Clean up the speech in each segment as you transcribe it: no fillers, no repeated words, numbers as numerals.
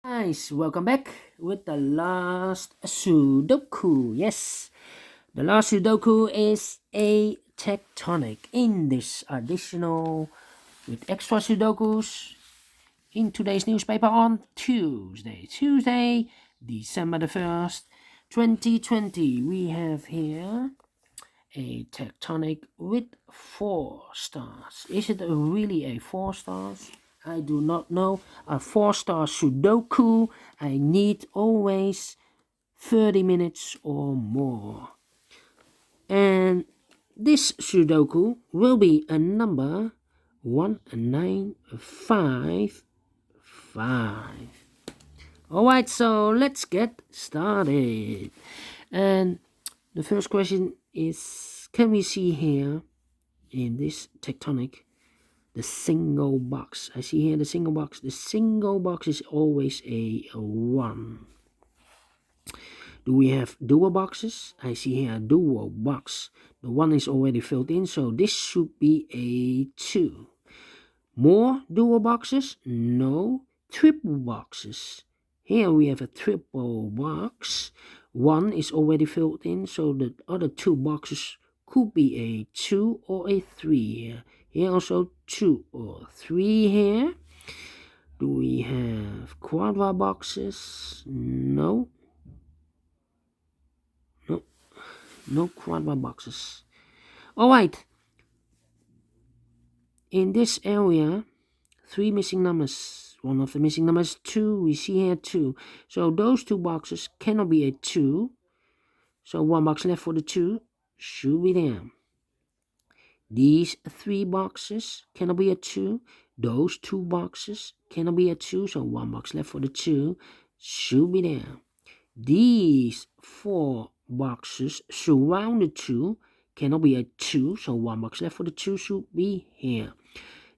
Guys, welcome back with the last Sudoku. Yes, the last Sudoku is a tectonic in this additional with extra Sudokus in today's newspaper on Tuesday, December the 1st, 2020. We have here a tectonic with 4 stars. Is it really a 4 stars? I do not know. A 4-star Sudoku, I need always 30 minutes or more. And this Sudoku will be a number 1955. Alright, so let's get started. And the first question is, can we see here in this tectonic the single box? I see here the single box. The single box is always a 1. Do we have dual boxes? I see here a dual box. The 1 is already filled in, so this should be a 2. More dual boxes? No. Triple boxes. Here we have a triple box. 1 is already filled in, so the other 2 boxes could be a 2 or a 3 here. Here also 2 or 3 here. Do we have quadra boxes? No. No quadra boxes. Alright. In this area, 3 missing numbers. One of the missing numbers 2. We see here 2. So those 2 boxes cannot be a 2. So 1 box left for the 2 should be there. These 3 boxes cannot be a 2. Those 2 boxes cannot be a 2. So 1 box left for the 2 should be there. These 4 boxes surround the 2 cannot be a 2. So 1 box left for the 2 should be here.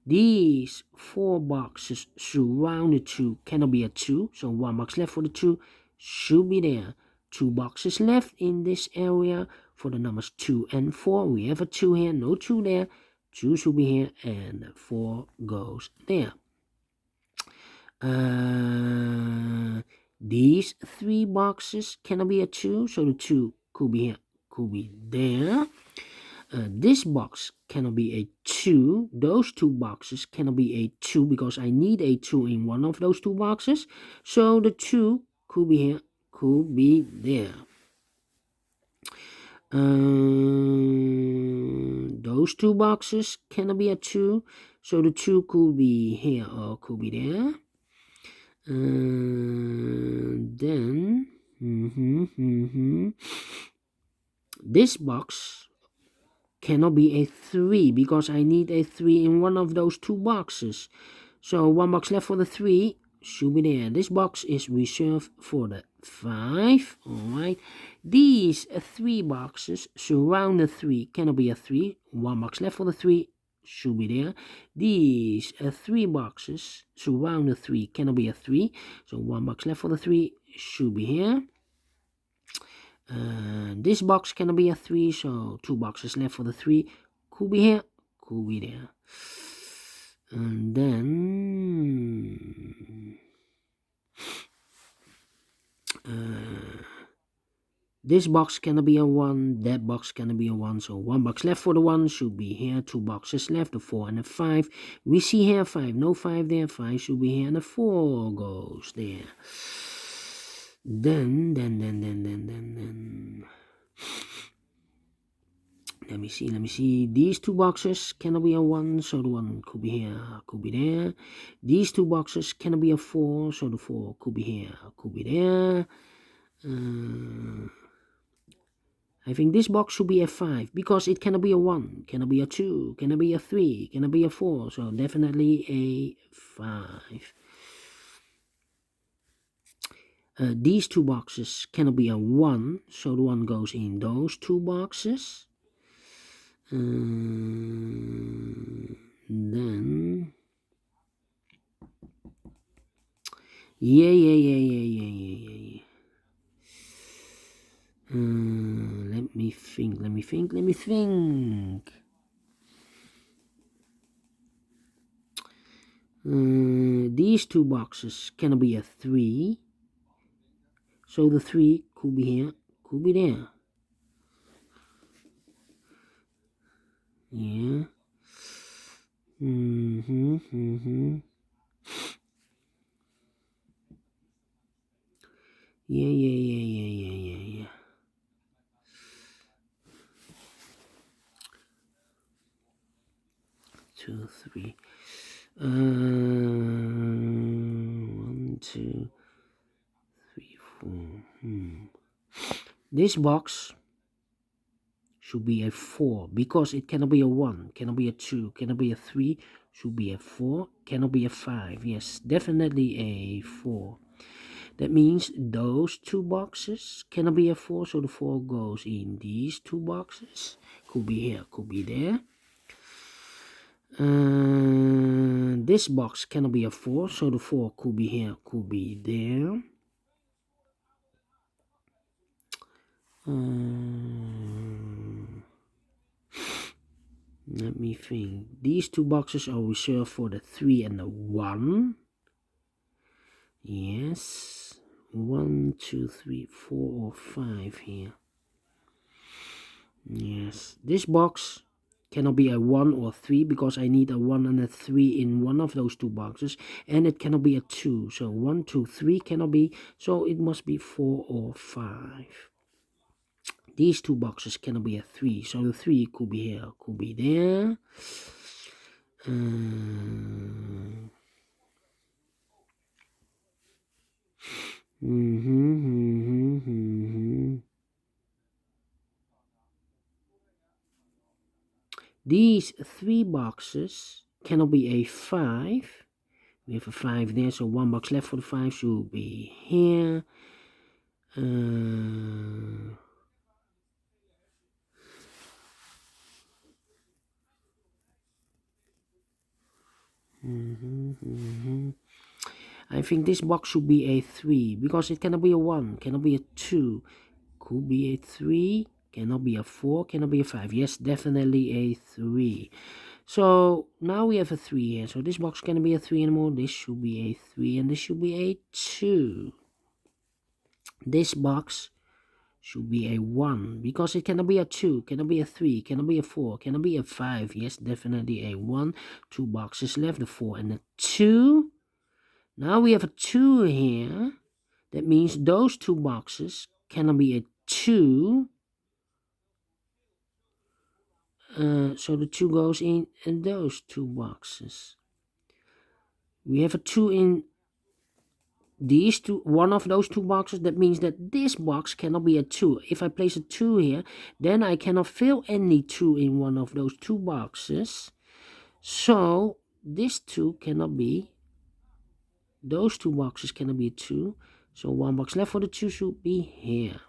These 4 boxes surround the 2 cannot be a 2. So 1 box left for the 2 should be there. 2 boxes left in this area for the numbers 2 and 4. We have a 2 here, no 2 there. 2 should be here and 4 goes there. These 3 boxes cannot be a 2, so the 2 could be here, could be there. This box cannot be a 2. Those 2 boxes cannot be a 2 because I need a 2 in one of those 2 boxes. So the 2 could be here, could be there. Those 2 boxes cannot be a 2. So the 2 could be here or could be there. Then this box cannot be a 3 because I need a 3 in one of those 2 boxes. So 1 box left for the 3 should be there. This box is reserved for the 5. Alright. These 3 boxes surround the 3 cannot be a 3. 1 box left for the 3 should be there. These 3 boxes surround the 3 cannot be a 3. So 1 box left for the 3 should be here. This box cannot be a 3, so 2 boxes left for the 3 could be here, could be there. And then this box cannot be a 1, that box cannot be a 1, so 1 box left for the 1 should be here. 2 boxes left, the 4 and the 5. We see here 5, no 5 there, 5 should be here, and the 4 goes there. Then let me see. These 2 boxes cannot be a 1, so the 1 could be here, could be there. These 2 boxes cannot be a 4, so the 4 could be here, could be there. I think this box should be a 5 because it cannot be a 1, cannot be a 2, cannot be a 3, cannot be a 4, so definitely a 5. These 2 boxes cannot be a 1, so the 1 goes in those 2 boxes. Then yeah. Let me think. These two boxes cannot be a 3. So the 3 could be here, could be there. Yeah. Yeah. 2, 3. 1, 2, 3, 4. This box should be a 4 because it cannot be a 1, cannot be a 2, cannot be a 3, should be a 4, cannot be a 5. Yes, definitely a 4. That means those two boxes cannot be a 4, so the 4 goes in these two boxes. Could be here, could be there. This box cannot be a 4, so the 4 could be here, could be there. Let me think. These two boxes are reserved for the 3 and the 1. Yes. 1, 2, 3, 4 or 5 here. Yes. This box cannot be a 1 or 3 because I need a 1 and a 3 in one of those two boxes. And it cannot be a 2. So 1, 2, 3 cannot be. So it must be 4 or 5. These two boxes cannot be a 3. So the 3 could be here, could be there. These 3 boxes cannot be a 5. We have a 5 there, so 1 box left for the 5 should be here. I think this box should be a 3 because it cannot be a 1, cannot be a 2, could be a 3, cannot be a 4, cannot be a 5. Yes, definitely a 3. So now we have a 3 here. So this box cannot be a 3 anymore. This should be a 3 and this should be a 2. This box should be a 1 because it cannot be a 2, cannot be a 3, cannot be a 4, cannot be a 5. Yes, definitely a 1. 2 boxes left, the 4 and the 2. Now we have a 2 here. That means those two boxes cannot be a 2. So the 2 goes in those two boxes. We have a 2 in these two, one of those two boxes. That means that this box cannot be a 2. If I place a 2 here, then I cannot fill any 2 in one of those two boxes. So this 2 cannot be, those two boxes cannot be a 2. So 1 box left for the 2 should be here.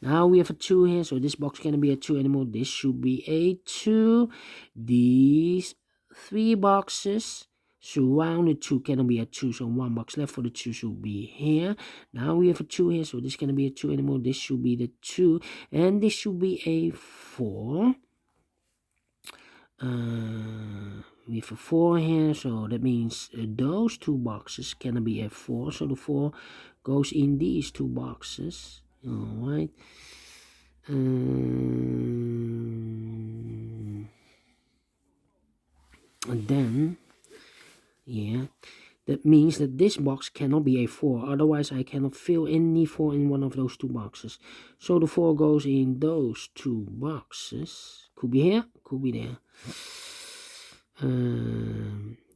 Now we have a 2 here, so this box cannot be a 2 anymore. This should be a 2. These 3 boxes surrounded 2 cannot be a 2, so 1 box left for the 2 should be here. Now we have a 2 here, so this cannot be a 2 anymore. This should be the 2, and this should be a 4. We have a 4 here, so that means those two boxes cannot be a 4, so the 4 goes in these two boxes. Alright. And then, yeah, that means that this box cannot be a 4. Otherwise, I cannot fill any 4 in one of those two boxes. So the 4 goes in those two boxes. Could be here, could be there.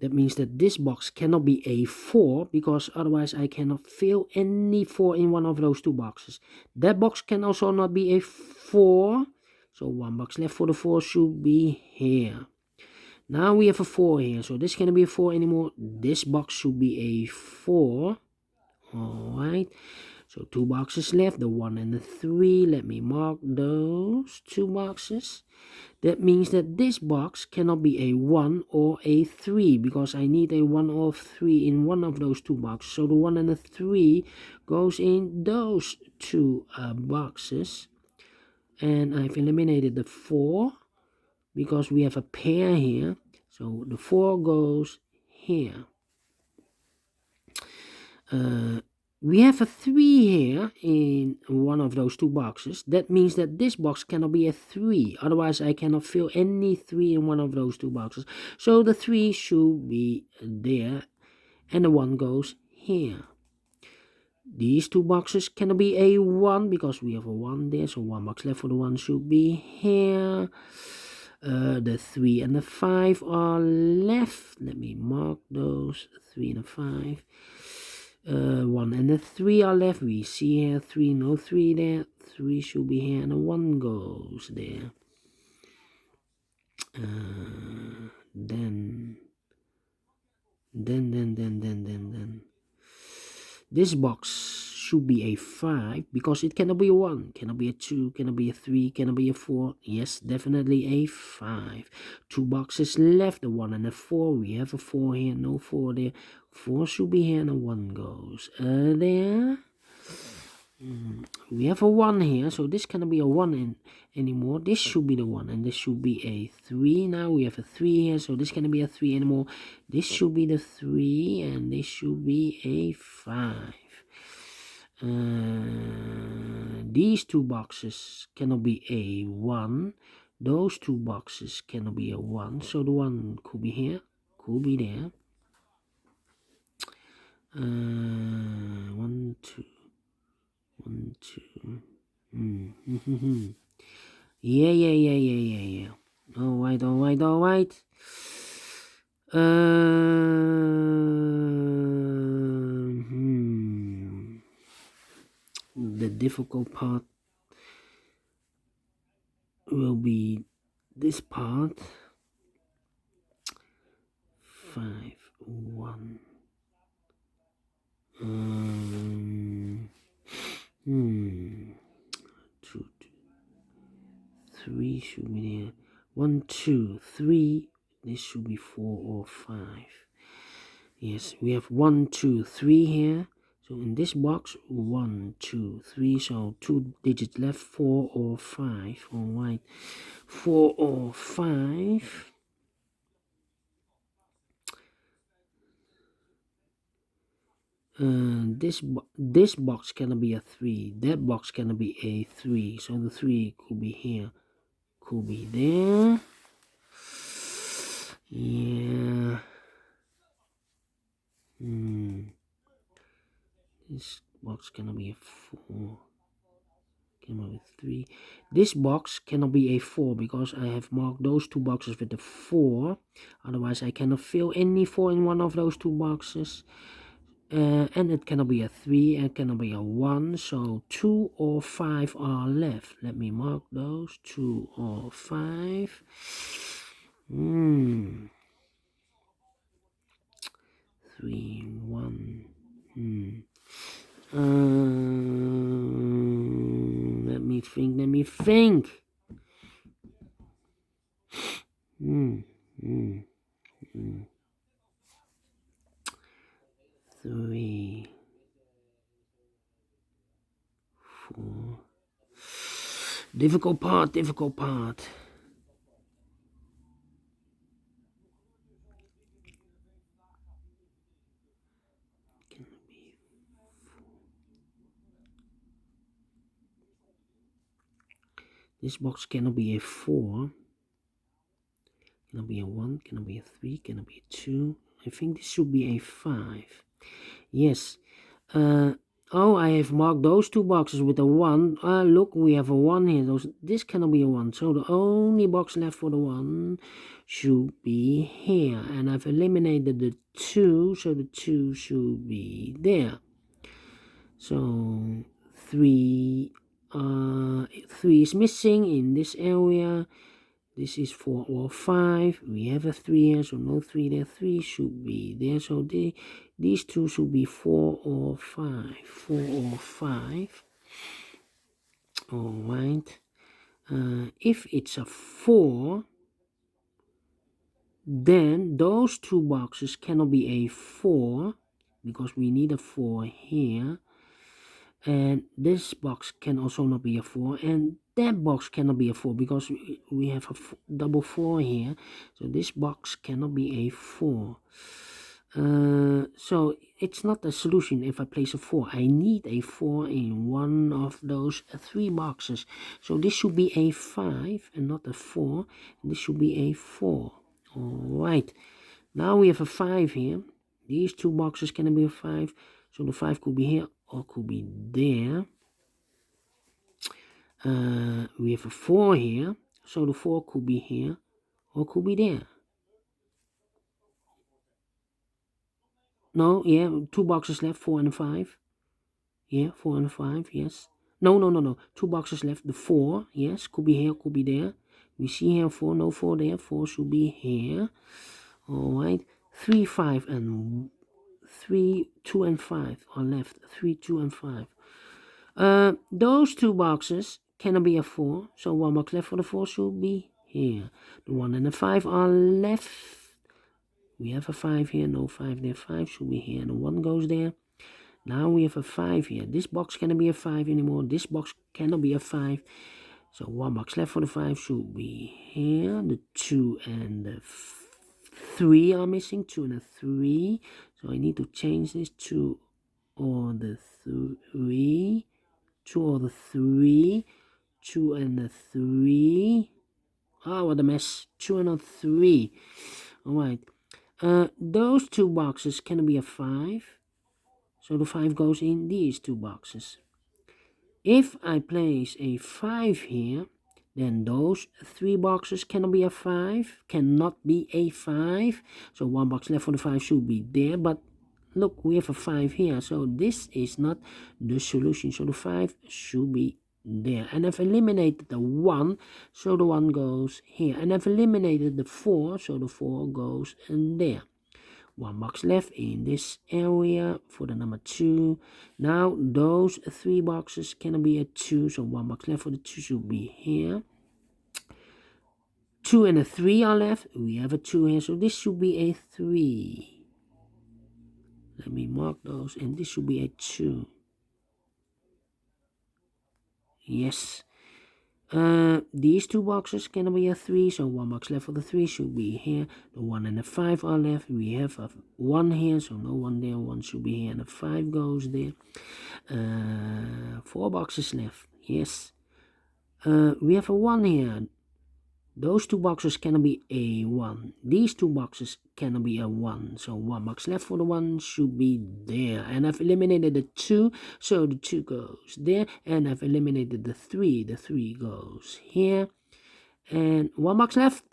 That means that this box cannot be a 4 because otherwise I cannot fill any 4 in one of those two boxes. That box can also not be a 4. So 1 box left for the 4 should be here. Now we have a 4 here. So this cannot be a 4 anymore. This box should be a 4. Alright. So 2 boxes left. The 1 and the 3. Let me mark those 2 boxes. That means that this box cannot be a 1 or a 3 because I need a 1 or 3 in one of those two boxes. So the 1 and the 3 goes in those two boxes. And I've eliminated the 4 because we have a pair here. So the 4 goes here. we have a 3 here in one of those two boxes. That means that this box cannot be a 3. Otherwise, I cannot fill any 3 in one of those two boxes. So the 3 should be there, and the 1 goes here. These two boxes cannot be a 1 because we have a 1 there. So 1 box left for the 1 should be here. The 3 and the 5 are left. Let me mark those. 3 and the 5. 1 and the 3 are left. We see here 3, no 3 there. 3 should be here and the 1 goes there. Then this box should be a 5 because it cannot be a 1, cannot be a 2, cannot be a 3, cannot be a 4. Yes, definitely a 5. 2 boxes left, the 1 and the 4. We have a 4 here, no 4 there. 4 should be here and a 1 goes there. We have a 1 here, so this cannot be a 1 anymore. This should be the 1 and this should be a 3. Now we have a 3 here, so this cannot be a 3 anymore. This should be the 3 and this should be a 5. These two boxes cannot be a 1. Those two boxes cannot be a 1, so the 1 could be here, could be there. 1, 2. 1, 2. Yeah. All right. The difficult part will be this part. 5, 1. 2, 3 should be there. 1, 2, 3. This should be 4 or 5. Yes, we have 1, 2, 3 here. So in this box, 1, 2, 3. So 2 digits left, 4 or 5. All right, 4 or 5. This box cannot be a 3. That box cannot be a 3. So the 3 could be here, could be there. Yeah. This box cannot be a 4. Cannot be a 3. This box cannot be a 4 because I have marked those two boxes with a 4. Otherwise, I cannot fill any 4 in one of those two boxes. And it cannot be a 3, and it cannot be a 1, so 2 or 5 are left. Let me mark those, 2 or 5. 3, 1. Let me think. 3, 4. Difficult part. This box cannot be a 4. Cannot be a 1, cannot be a 3, cannot be a 2. I think this should be a 5. Yes. Oh, I have marked those two boxes with a 1. Look, we have a 1 here. This cannot be a 1. So the only box left for the 1 should be here. And I've eliminated the 2, so the 2 should be there. So 3 is missing in this area. This is 4 or 5. We have a 3 here, so no 3 there. 3 should be there. So these two should be 4 or 5. 4 or 5. All right. If it's a 4, then those two boxes cannot be a 4 because we need a 4 here. And this box can also not be a 4, and that box cannot be a 4 because we have a double 4 here. So this box cannot be a 4. So it's not a solution if I place a 4. I need a 4 in one of those 3 boxes. So this should be a 5 and not a 4. And this should be a 4. Alright. Now we have a 5 here. These 2 boxes can be a 5. So the 5 could be here or could be there. We have a 4 here. So the 4 could be here or could be there. No, yeah, 2 boxes left, 4 and 5. Yeah, 4 and 5, yes. No. 2 boxes left. The 4, yes, could be here, could be there. We see here 4, no 4 there. 4 should be here. Alright. 3, 5, and 3, 2, and 5 are left. 3, 2, and 5. Those 2 boxes cannot be a 4. So 1 box left for the 4 should be here. The 1 and the 5 are left. We have a 5 here, no 5 there. 5 should be here. The 1 goes there. Now we have a 5 here. This box cannot be a 5 anymore. This box cannot be a 5. So 1 box left for the 5 should be here. The 2 and the 3 are missing. 2 and a 3. So I need to change this. 2 or the 3. 2 or the 3. 2 and the 3. Oh, what a mess. 2 and a 3. Alright. Those 2 boxes cannot be a 5. So the 5 goes in these 2 boxes. If I place a 5 here, then those 3 boxes cannot be a 5. Cannot be a 5. So 1 box left for the 5 should be there. But look, we have a 5 here. So this is not the solution. So the 5 should be there. And I've eliminated the 1. So the 1 goes here. And I've eliminated the 4. So the 4 goes in there. 1 box left in this area for the number 2. Now those 3 boxes cannot be a 2, so 1 box left for the 2 should be here. 2 and a 3 are left. We have a 2 here, so this should be a 3. Let me mark those, and this should be a 2. Yes. These 2 boxes can be a 3, so 1 box left for the 3 should be here. The 1 and the 5 are left. We have a 1 here, so no 1 there. 1 should be here, and the 5 goes there. 4 boxes left. Yes. We have a 1 here. Those 2 boxes cannot be a 1. These 2 boxes cannot be a 1. So 1 box left for the 1 should be there. And I've eliminated the 2. So the 2 goes there. And I've eliminated the 3. The 3 goes here. And 1 box left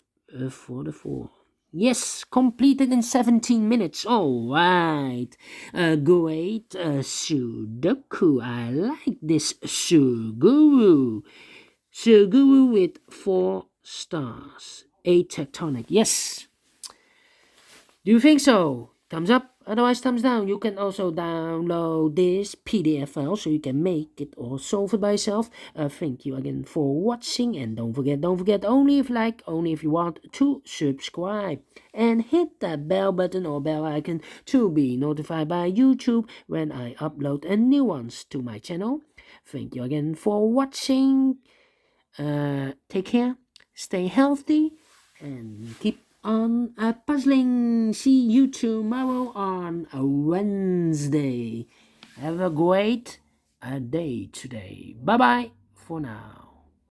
for the 4. Yes, completed in 17 minutes. All right. Great Sudoku. I like this Suguru. Suguru with 4 stars. A Tectonic. Yes. Do you think so? Thumbs up. Otherwise, thumbs down. You can also download this PDF file so you can make it or solve it by yourself. Thank you again for watching. And don't forget, only if you like, only if you want to subscribe. And hit that bell button or bell icon to be notified by YouTube when I upload a new ones to my channel. Thank you again for watching. Take care, stay healthy, and keep on puzzling. See you tomorrow on a Wednesday. Have a great day today. Bye bye for now.